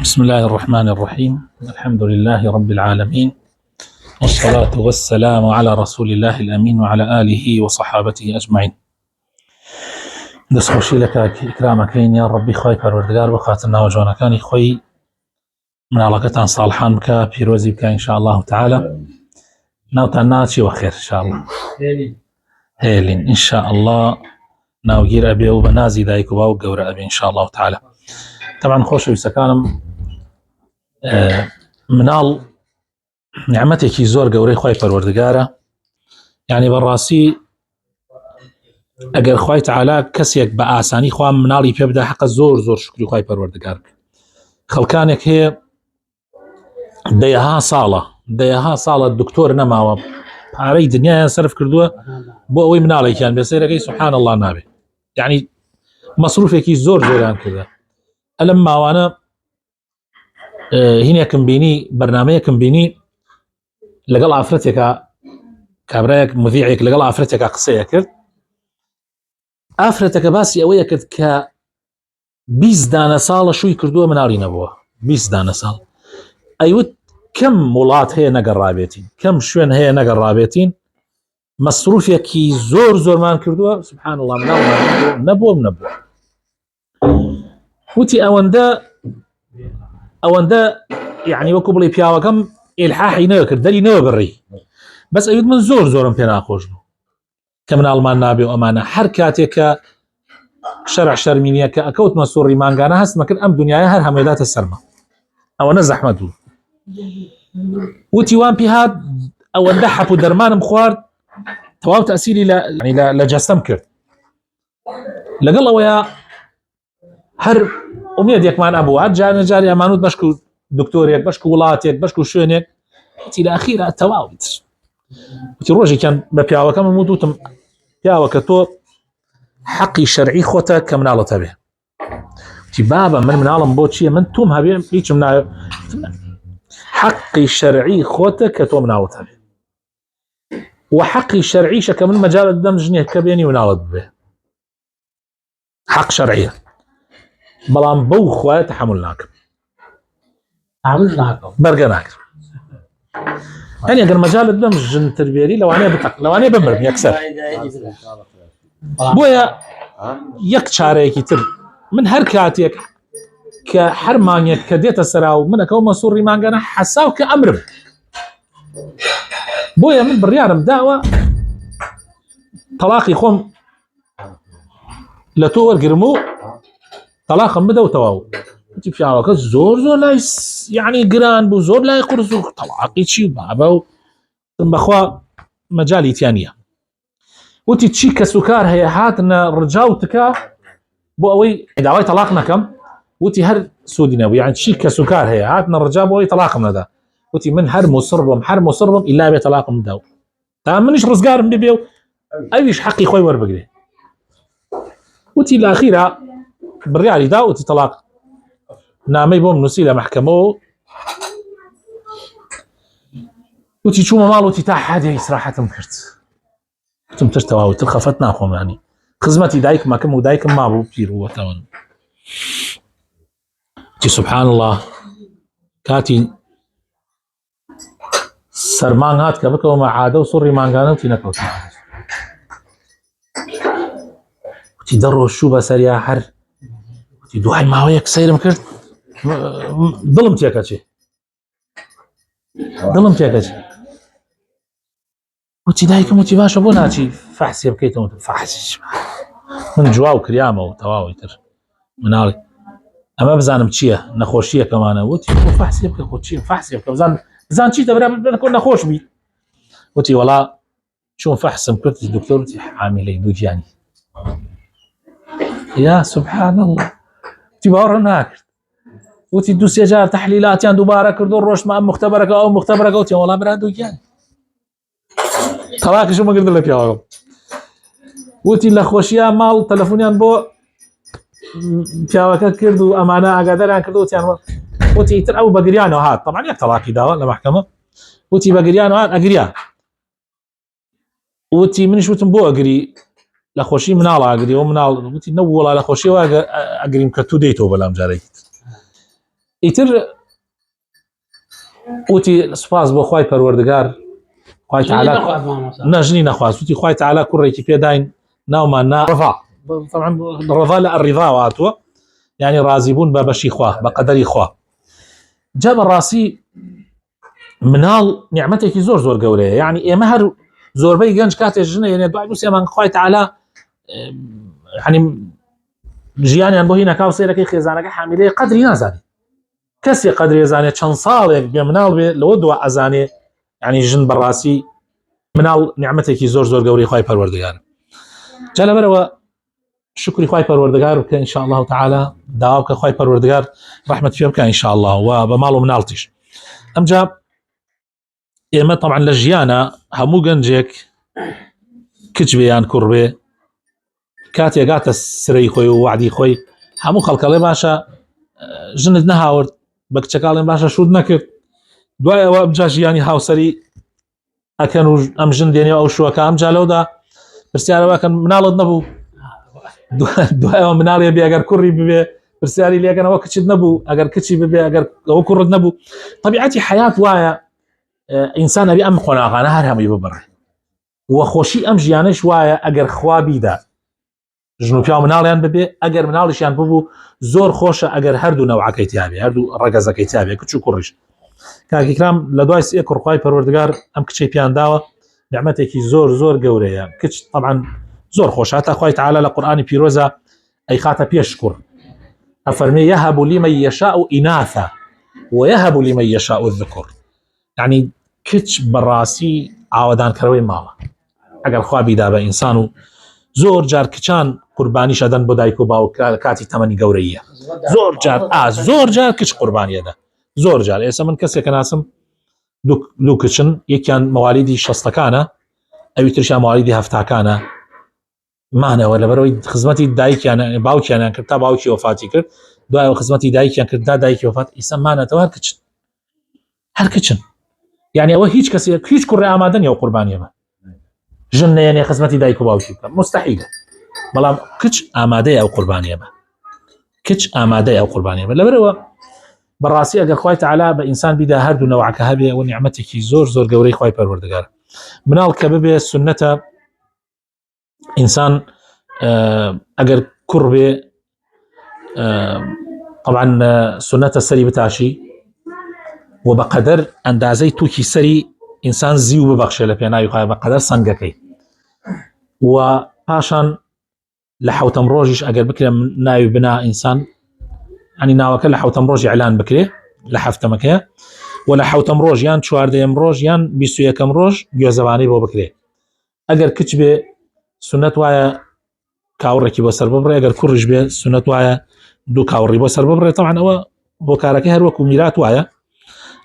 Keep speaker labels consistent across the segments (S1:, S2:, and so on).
S1: بسم الله الرحمن الرحيم. الحمد لله رب العالمين، والصلاة والسلام على رسول الله الأمين وعلى آله وصحابته أجمعين. دەست خۆشی لە ئیکرامەکەین یا ڕەبی خۆی پەروەردگار بخاتە ناوە جوانەکانی خۆی، مناڵەکەتان ساڵحان بکە، پیرۆزی بکە إن شاء الله تعالى. ناوتان ناچیوە خێر إن شاء الله. هێلین إن شاء الله ناوگیر ئەبێ و بە نازی دایک و باوک گەورە ئەبێ إن شاء الله تعالى. طبعا خۆشەویستەکانم، مناڵ نعمەتێکی زۆر گەورەی خۆی پەروەردگارە. یعنی بەڕاستی ئەگەر خۆی تعالی کەسێک بە ئاسانی خوا مناڵی پێ بدە، حەقە زۆر زۆر شکری خۆی پەروەردگار بکە. خەڵکانێک هەیە دەیەها ساڵە دکتۆر نەماوە، پارەی دنیایان سەرف کردووە بۆ ئەوەی مناڵێکیان بێ، سەیرەکەی سبحان الله نابێ. یعنی مەسروفێکی زۆر زۆریان کردە. ئەلەم ماوانە هینێکم بینی، بەرنامەیەکم بینی لەگەڵ ئافرەتێکە، کابرایەک مذیعێک لەگەڵ ئافرەتێکە قسەیە کرد. ئافرەتەکە باسی ئەوەیە کرد کە 20 دانە ساڵە شووی کردووە مناڵی نەبووە. 20 دانە ساڵ. ئەیوت کەم وڵات هەیە نەگەڕابێتین، کەم شوێن هەیە نەگەڕابێتین، مەسروفێکی زۆر زۆرمان کردووە سبحان الله، مناڵمان نەبووە. وتی ئەوەندە یعنی وەکو بڵێ پیاوەکەم ئیلحاحی نەوە کرد، دەری نەوە بڕی، بەس ئەوت من زۆرم پێ ناخۆش بوو کە مناڵمان نابێ و ئەمانە. هەر کاتێک کە شەرع شەرمینیە کە ئەکەوتمە سوڕی مانگانە هەستمە کرد، ئەم دنیاە هەر هەموویداتە سەرمە. ئەوەنە زەحمەت بوو. وتی وان پێ هات ئەوەندە حەپ و دەرمانم خوارد، تەواو تەسیری لە جەستەم کرد. لەگەڵ ئەوەیە هەر ئومێدێکمان ئەبوو، هەر جارێ ئەمانوت بەشک و دکتۆرێک، بەشک و وڵاتێک، بەشک و شوێنێک. وتی لە ئەخیرا تەواویت. وتی ڕۆژێکیان بە پیاوەکەم وتم پیاوەکە تۆ حەقی شەرعی خۆتە کە مناڵت هەبێ. وتی بابە من مناڵم بۆ چییە؟ من توم هەبێ هیچم ناوێ. حەقی شەرعی خۆتە کە تۆ مناڵت هەبێ، و حەقی شەرعیشە کە من مەجالت بدەم ژنێک کە بێنی مناڵت ببێ. حەق شەرعیە، بەڵام بەو خوایە تەحەموڵ ناکەم، بەرگە ناکەم. یعنی ئەگەر مەجالت بدەم ژن تربێری لەوانەیە بمرم یەکسەر. بۆیە یەک چارەیەکی تر، من هەر کاتێک کە هەر مانگێک کە دێتە سەرا و من ئەکەومە سوڕی مانگانە حەساو کە ئەمرم. بۆیە من بڕیارم داوە تەلاقی خۆم لە تۆ وەرگرم و تەلاقم بدە و تەواو. وتی پیاوەکە زۆر لای یعنی گران بوو، زۆر لای قورس و تەلاقی چی بابە و بەخوا مەجالی تیان نییە. وتی چی کە سوکار هەیە هاتنە ڕجاوتکە بۆ ئەوەی داوای تەلاق نەکەم. وتی هەر سوودی نەبوو، یعنی چی کە سوکار هەیە هاتنە ڕجا بۆ ئەوەی تەلاقم نەدا. وتی من هەر مصر بم ئیلا بێ تەلاقم بدە، تا منیش ڕزگارم ببێ و ئەویش حەقی خۆی وەربگرێ. وتی لە ئەخیرا بڕیاری دا، وتی تەلاق نامەی بۆم نووسی لە مەحکەمەوە. وتی چوومە ماڵ، وتی تا حادێ ئیسراحەتم کرد. وتم تر تەواو، تر خەفەت ناخۆم، ینی خزمەتی دایکمەکەم و دایکم مابوو پیر بووەتەوە. وتی سبحان الله، کاتی سەرمانگ هات کە بکەومە عادە و سوڕی مانگانە، وتی نەکەوت. وتی دەڕۆشوو بەسەریا هەر. وتی دوای ماوەیەک سەیرم کرد، دڵم تێکەچێ. وتی دایکم، وتی باشە بۆ ناچی فەحسێ بکەیتەوە؟ فەحسیش من جواو کریامەوە تەواوی تر مناڵی ئەمە بزانم چییە نەخۆشیەکەمانە. وتی بۆ فەحسێ بکە، خۆ چی فەحسێ بکە، بزان چیتە برا نەخۆش بی. وتی وەڵا چۆن فەحسم کرد دکتۆر، وتی حامیلەی دوو گیانی. یا سبحان الله، وتی باوەڕم ناکرد. وتی دوو سێ جار تەحلیلاتیان دووبارە کردو، ڕۆژمە ئەم مختبەرەکە ئەو مختبەرەکە. وتی وەڵا برا دوو گیانی، تەلاقیشم وەگرتە لە پیاوەکەم. وتی لە خۆشیە ماڵ تەلەفۆنیان بۆ پیاوەکە کرد و ئەمانە ئاگاداریان کردو. وتیان وتی ئیتر ئەو بەگریانەوە هات، طبعاً یەک تەلاقی داوە لە مەحکەمە. وتی بەگریانەوە هات، ئەگریا. وتی منیش وتم بۆ ئەگری؟ لە خۆشی مناڵ ئاگری و مناڵ. وتی نەوەڵا لە خۆشیەوە ئەگریم کە تو دەیتەوە بەلام جارێکی. ئیتر وتی سپاس بۆ خوای پەروەردگار خوای تعالی نەژنی نەخواست وتی خوای تعالی کوڕێکی پێداین ناومان نا طبعا ڕضا لە الرضا هاتووە يعني راضي بوون بە بەشی خوا بە قەدەری خوا جا بەڕاستی مناڵ نیعمەتێکی زۆر زۆر گەورەیە یعنی ئێمە هەر زۆربەی گەنج کاتێ ژنە یعنی دوای دوو سێمان خوای تعالی يعني ژیانیان بۆ هی نەکاو سێرەکەی خێزانەکە حامیلەیە قەدری نازانێت کەسێ قەدری ئەزانێت چەند ساڵێک بێ مناڵ بێ لەوە دوا ئەزانێ يعني ژن بەڕاستی مناڵ نیعمەتێکی زۆر زۆر گەورەی خوای پەروەردگارە جا لەبەرەوە شکری خوای پەروەردگار بکە ان شاء الله تعالی داوا بکە خوای پەروەردگار ڕەحمەت پێ بکە ان شاء الله و بە ماڵ و مناڵتیش ئەمجا ئێمە طبعا لە ژیانە هەموو گەنجێک کچ بێ یان کوڕ بێ کاتێک گاتە سرەی خۆی و وعدی خۆی هەموو خەڵکەڵێ باشە ژنت نەهاورد بە کچەکاڵێن باشە شود نەکرد دوای ئەوە ئەمجا ژیانی هاوسەری ئەکەن و ئەم ژن دێنێ ئەو شووەکە ئەمجا لەودا پرسیارەوەکەن مناڵت نەبوو دوایەوە مناڵێ بێ ئەگەر کوڕی ببێ پرسیاری لێکەنەوە کچت نەبوو ئەگەر کچی ببێ ئەگەر ئەوە کوڕت نەبوو طبیعەتی حیات وایە ئینسان ئەبێ ئەم قۆناغانە هەر هەمووی ببڕێ وە خۆشی ئەم ژیانەش وایە ئەگەر خوا بیدا ژن و پیا و مناڵیان ببێ ئەگەر مناڵیشیان ببوو زۆر خۆشە ئەگەر هەردوو نەوعەکەی تیابێ هەردوو ڕەگەزەکەی تیابێ کچ و کوڕیش کاکیکرام لە دوای سێ کوڕ خوای پەروەردگار ئەم کچەی پیان داوە نیعمەتێکی زۆر زۆر گەورەیە کچ طبعا زۆر خۆش هاتە خوای تعالی لە قورئانی پیرۆزە ئەی خاتە پێش کوڕ ئەفەرمێ یەهەب لمن یەشاء ئیناثا ويهب لمن يشاء الذكر يعني کچ بەڕاستی ئاوادانکەرەوەی ماڵە ئەگەر خوا بیدا بە ئینسان و زۆر جار کچان قوربانی شەدەن بۆ دایک و باوک کاتی تەمەنی گەورەیە زۆر جار کچ قوربانیەدە زۆر جار ئێستا من کەسێکە ناسم دوو کچن یەکیان مەوالیدی شەستەکانە ئەوی ترشیان مەوالیدی هەفتاکانە مانەوە لەبەرەوەی خزمەتی دایکیان باوکیانیان کرد تا باوکی وەفاتی کرد دوایەوە خزمەتی دایکیان کرد تا دایکی وەفات ئیسا مانەتەوە هەر کچن يعني ئەوە هیچ کەسێک هیچ کوڕێ ئامادە نیە ئەو قوربانیە بە ژن نەیەنێ خزمەتی دایک و باوکی بکە مستحیلە بەڵام کچ ئامادەیە ئەو قوربانیە بە کچ ئامادەیە ئەو قوربانیە بە لەبەرەوە بەڕاستی ئەگەر خوای تعالی بە ئینسان بیدا هەردوو نەوعەکە هەبێ و نیعمەتێکی زۆر زۆر گەورەی خوای پەروەردگار مناڵ کە ببێ سنەتە ئینسان ئەگەر کوڕ بێ طبعا سنەتە سەری بتاشی و بەقەدەر ئەندازەی تووکی سەری ئینسان زیو ببەخشێ لە پێناوی خوای بەقەدەر سەنگەکەی و پاشان لە حوتەم ڕۆژیش ئەگەر بکرێ ناوی بنا ئینسان ینی ناوەکە لە حوتەم ڕۆژی ئەلان بکرێ لە هەفتەمەکەیە و لە حوتەم ڕۆژ یان چواردەیەم ڕۆژ یان 21ەم ڕۆژ گوێزەوانەی بۆ بکرێ ئەگەر کچ بێ سنەت وایە کاوڕێکی بۆ سەر ببڕێ ئەگەر کوڕیش بێ سنەت وایە دوو کاوڕی بۆ سەر ببڕێ طبعا ئەوە بۆ کارەکەی هەر وەکو میرات وایە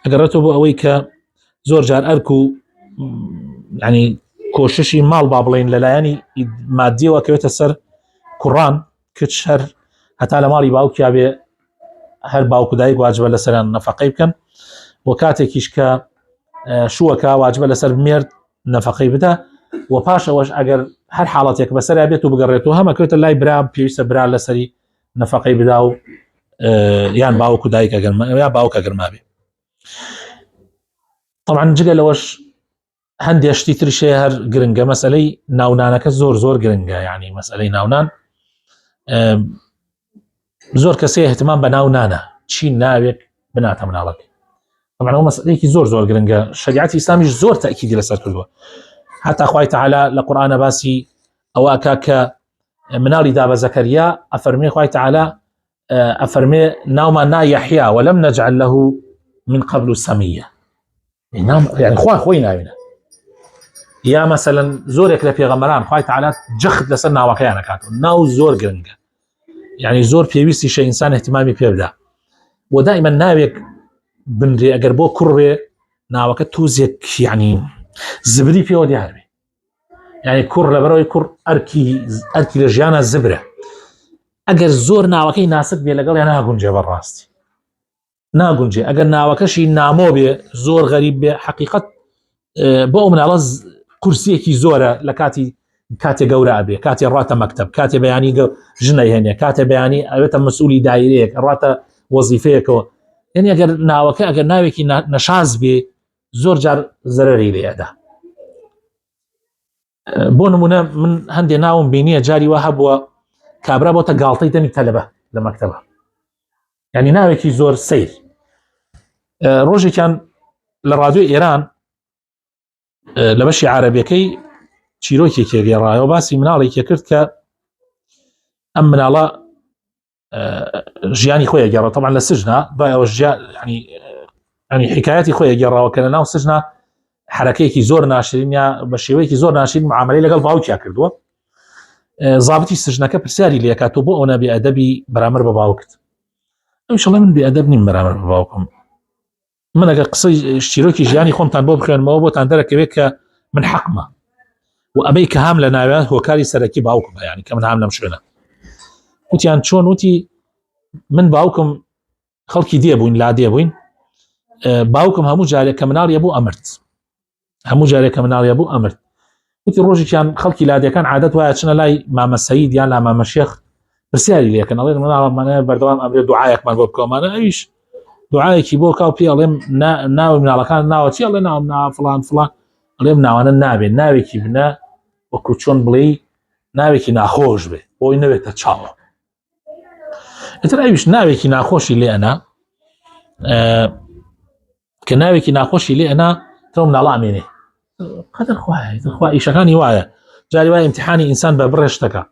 S1: ئەگەڕێتەوە بۆ ئەوەی کە زۆر جار ئەرک و ینی کۆششی ماڵ با بڵێن لەلایەنی مادیەوە کەوێتە سەر کوڕان کچ هەر هەتا لە ماڵی باوکیا بێ هەر باوک و دایک واجبە لەسەریان نەفەقەی بکەن و کاتێکیش کە شووەکە واجبە لەسەر مێرد نەفەقەی بدە و پاش ئەوەش ئەگەر هەر حاڵەتێک بەسەریا بێت و بگەڕێتەوە هەمە کەوێتە لای برا پێویستە برا لەسەری نەفەقەی بدا و یان باوک و دایک یا باوک ئەگەر مابێ طبعا جگە لەوەش هەندێشتی تریشەیە هەر گرنگە مەسئلەی ناونانەکە زۆر زۆر گرنگە یعنی مەسئلەی ناونان زۆر کەسێ احتمام بە ناونانە چی ناوێت بناتە مناڵەکە طبعا ئەو مەسئلەیەکی زۆر زۆر گرنگە شریعەتی ئیسلامیش زۆر تەئکیدی لەسەر کردووە حتا خوای تعالی لە قورئانە باسی ئەوە ئەکا کە مناڵی دا بە زەکەریا ئەفەرمێ خوای تعالی ئەفەرمێ ناومان نا یەحیا وەلەم نەجعل له من قبل سەمیە يعني خۆی ناوینە یا مەسەلەن زۆرێک لە پێغەمبەران خوای تعالی جەخت لەسەر ناوەکەیان ئەکات ناو زۆر گرنگە يعني زۆر پێویستیشە ئینسان احتیمامی پێ بدە و دائما ناوێک بنرێ ئەگەر بۆ کوڕ بێ ناوەکە تووزێک يعني زبری پێوە دیار بێ يعني کوڕ لەبەرەوەی کوڕ ئەرکی لە ژیانە زبرە ئەگەر زۆر ناوەکەی ناسک بێ لەگەڵ یان ناگونجێ بەڕاستی ناگونجێ ئەگەر ناوەکەشی نامۆ بێ زۆر غەریب بێ حقیقت بۆ ئەو مناڵە قورسیەکی زۆرە لە کاتێ گەورە ئەبێ کاتێ ڕاتە مەکتەب کاتێ بەیانی ژنەی هێنێ کاتێ بەیانی ئەوێتە مەسئولی دایرەیەک ڕاتە وەزیفەیەکەوە یعنی ئەگەر ناوەکە ئەگەر ناوێکی نەشاز بێ زۆر جار زەرەری لێدا. بۆ نمونە من هەندێ ناوم بینیە جاری وا هەبووە کابرا بۆتە گاڵتەی دەمی تەلەبە لە مەکتەبە، یعنی ناوێکی زۆر سەیر. ڕۆژێکیان لە ڕادیۆ ئێران لە بەشی عارەبیەکەی چیرۆکێکی گێڕایەوە باسی مناڵێکی کرد کە ئەم مناڵە ژیانی خۆی گێڕا طبعا لە سژنا دوای ئەوە ینی حکایەتی خۆی گێڕاوە کە لە ناو سژنا حرەکەیەکی زۆر ناشرین یا بە شێوەیەکی زۆر ناشرین معاملەی لەگەڵ باوکیا کردووە. زابتی سژنەکە پرسیاری لێ کات تۆ بۆ ئەوە بێئەدەبی بەرامبەر بە باوکت؟ ئەویشڵێ من بێئەدەب نیم بەرامبەر بە باوکم، من ئەگەر قسەی شیرۆکی ژیانی خۆمتان بۆ بخوێنمەوە بۆتان دەرەکەوێت کە من حەقمە و ئەبەی کە هام لە ناویان هۆکاری سەرەکی باوکم ینی کە من هام لەم شوێنە. وتیان چۆن؟ وتی من باوکم خەڵکی دێ بووین لا دێ بووین، باوکم هەموو جارێک کە مناڵیە بوو ئەمرد، هەموو جارێک کە مناڵیە بوو ئەمرد. وتی ڕۆژێکیان خەڵکی لادەکان عادەت وایە چنە لای مامە سەید یان لا مامە شێخ پرسیاری لێکەن، ئەڵێن مناڵمانە بەردەوام ئەمرێ دوعایەکمان بۆ بکەومانە، ئەویش دوعایەکی بۆ کاو پێ ئەڵێم ناوی مناڵەکان ناوە چی؟ ئەڵێ ناوم نا فڵان فڵان. ئەڵێم ناوانە نابێت، ناوێکی بنە وەکو چۆن بڵێ ناوێکی ناخۆش بێ بۆی نەوێتە چاوە. ئیتر ئەویش ناوێکی ناخۆشی لێ ئەنا کە ناوێکی ناخۆشی لێ ئەنا تۆ مناڵە ئەمێنێ قەدەر خوا ئیشەکانی وایە، جاری وایە ئیمتیحانی ئینسان بە بڕێشتەکە.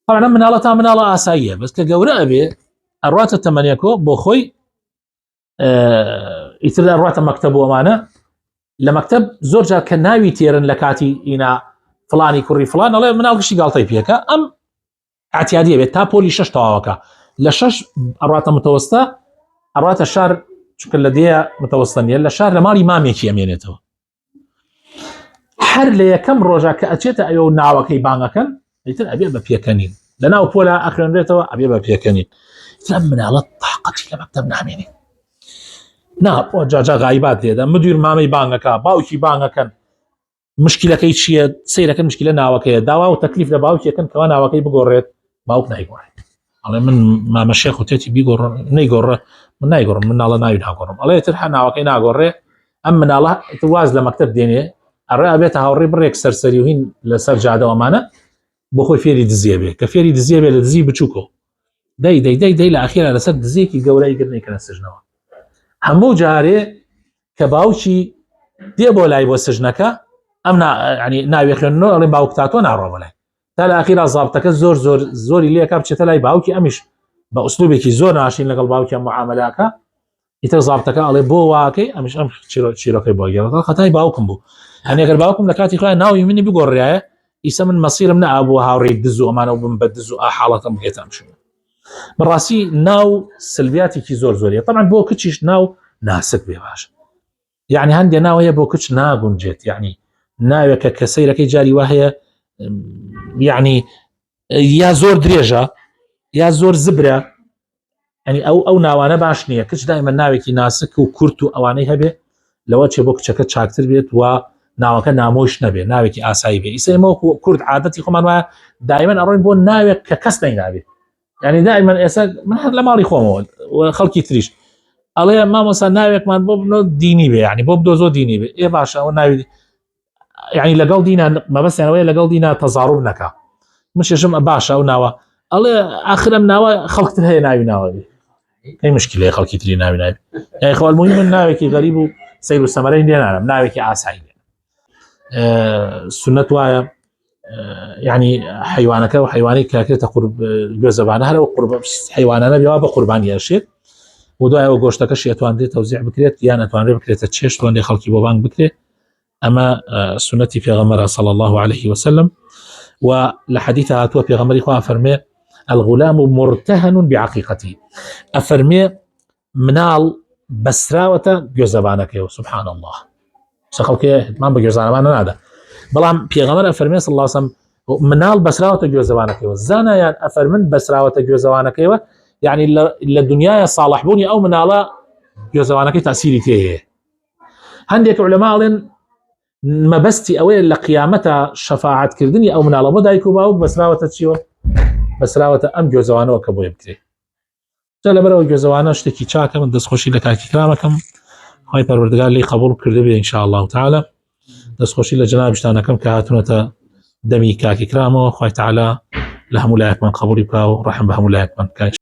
S1: طبعا مناڵە تا مناڵە ئاساییە، بەس کە گەورە ئەبێ ئەڕواتە تەمەنیەکۆ بۆ خۆی ئیتر ئەڕواتە مەکتەب و ئەمانە. لە مەکتەب زۆر جار کە ناوی تێرن لە کاتی ئینا فڵانی کوڕی فڵان، ئەڵێ مناڵ گشتی گاڵتەی پێکە، ئەم ئاعتیادیە بێت تا پۆلی 6 تەواوەکە، لە 6 ئەڕواتە متەوەستە، ئەڕواتە شار چونکە لە دێیە متەوەستە نیە، لە شار لە ماڵی مامێکی ئەمێنێتەوە. هەر لە یەکەم ڕۆژە کە ئەچێتە ئەوێ و ناوەکەی بانگەکەن ئیتر ئەبێ بە پێکەنین، لە ناو پۆلا ئەخوێنرێتەوە ئەبێ بە پێکەنین. ئەم مناڵە تاقەتی لە مەکتەب نامێنێ، نا بۆ جاجا غایبات لێدا مدیر مامەی بانگەکە باوکی بانگەکەن، مشکلەکەی چییە؟ سەیرەکەن مشکلە ناوەکەیە، داوا و تەکلیف لە باوکیەکەن کەوا ناوەکەی بگۆڕێت، باوک نایگۆڕێت. ئەڵێ من مامە شێخ و تێتی بیگۆڕ نەیگۆڕە، من نایگۆڕم، مناڵە ناوی ناگۆڕم. ئەڵێ تر ناوەکەی ناگۆڕێ، ئەم مناڵە واز لە مەکتەب دێنێ ئەڕێ ئەبێتە هاوڕێ بڕێک سەرسەری و هین لەسەر جادەوەمانە بۆ خۆی فێری دزیە بێ، کە فێری دزیە بێ لە دزی بچووکۆ دەی لە ئاخیرا لەسەر دزیەکی گەورەی گرنەیکەنە سژنەوە. هەموو جارێ کە باوکی دێ بۆ لای بۆ سژنەکە ئەم ینی ناوی خوێننەوە ئەڵێ باوک تا تۆ ناڕۆ بەلای، تا لە ئاخیرا زابتەکە زۆری لێکا بچێتە لای باوکی، ئەمیش بە ئوسلوبێکی زۆر ناشین لەگەڵ باوکیان معامەلاکە، ئیتر زابتەکە ئەڵێ بۆ واکەی، ئەمیش ئەم چیرۆکەی بۆ گێڕێتەوە خەتای باوکم بوو. هەنێ ئەگەر باوکم لە کاتی خۆیان ناوی منی بگۆڕایە ئیسە من مەسیرم نەئابووە هاوڕێی دز و ئەمانە و بم بە دز و حاڵەتم بگێتم شوێنە. بەڕاستی ناو سلبیاتێکی زۆر زۆریە. طبعا بۆ کچیش ناو ناسک بێ باش، یعنی هەندێ ناو هەیە بۆ کچ ناگونجێت، یعنی ناوێکە کە سەیرەکەی جاری وا هەیە یعنی یا زۆر درێژە یا زۆر زبرە، ینی ئەو ناوانە باش نییە. کچ دائما ناوێکی ناسک و کورت و ئەوانەی هەبێ لەوە چێ بۆ کچەکە چاکتر بێت و ناوەکە نامۆش نەبێ، ناوێکی ئاسایی بێ. ئیسە ئێمە کورد عادەتی خۆمان وایە دائما ئەڕۆین بۆ ناوێک کە کەس نەیناوێت، یعنی دائما ئێستا من هەر لە ماڵی خۆمەوە خەڵکی تریش ئەڵێ مامۆستا ناوێکمان بۆ بنۆ دینی بێ، یعنی بۆ بدۆ زۆر دینی بێ. ئێ باشە ئەوە ناوی یعنی لەگەڵ دینە مەبەستیانەوەی لەگەڵ دینە تەزاڕوب نەکا، مشێشم باشە ئەو ناوە ئەڵێ ئاخرم ناوە خەڵکتر هەیە ناوی ناوەبێ، ئەی مشکلەیە خەڵکی تری ناوی نابێ. یعنی خۆ المهم من ناوێکی غەریب و سەیر و سەمەرەی لێنانم، ناوێکی ئاسایی بێ. سنەت وایە یعنی حیوانەکە و حیوانی کاکرێتە گوێزەبانە هەرەوە حیوانانە بێوا بە قوربانی ئەشێت و دوایەوە گۆشتەکەش ئەتوانرێت تەوزیع بکرێت یان ئەتوانرێت بکرێتە چێشت وەندێ خەڵکی بۆ بانگ بکرێت. ئەمە سنەتی پێغەمبەرە صلی الله عليه وسلم. و لە حەدیث هاتووە پێغەمبەری خوا فەرمێ الغلام مرتهن بعقيقته، ئەفەرمێ مناڵ بەسراوەتە گوێزەبانەکەیەوە. سبحان الله، خەڵکی هتمان بە گوێزانەبانە نادا، بەڵام پێغەمبەر ئەفەرمێ صلی الله عليه وسلم مناڵ بەسراوەتە گوێزەبانەکەیەوە. زانایان ئەفەرمن بەسراوەتە گوێزەبانەکەیەوە یعنی لە دنیای صالحبوونی ئەو مناڵە گوێزەبانەکەی تاسیری تێ هەیە. هەندێک عولەماڵێن مەبەستی ئەوەیە لە قیامەتە شەفاعەتکردنی ئەو مناڵە بۆ دایک و باوک بەسراوەتە چیوە؟ بەسراوەتە ئەم گوێزەوانەوە کە بۆیە بکرێت. جا لەبەرەوە گوێزەوانە شتێکی چاکە من دەستخۆشی لە کاکی کرامەکەم خی پەروەردگار لی قبول کردبێ إن شاء الله تعالى دەستخۆشی لە جەنابشتانەکەم کە هاتوونەتە دەمی کاکی کرامەوە خی تعالى لە هەموو لایەکمان قبولی بکا و ڕەحم بە هەموو لایەکمان بکات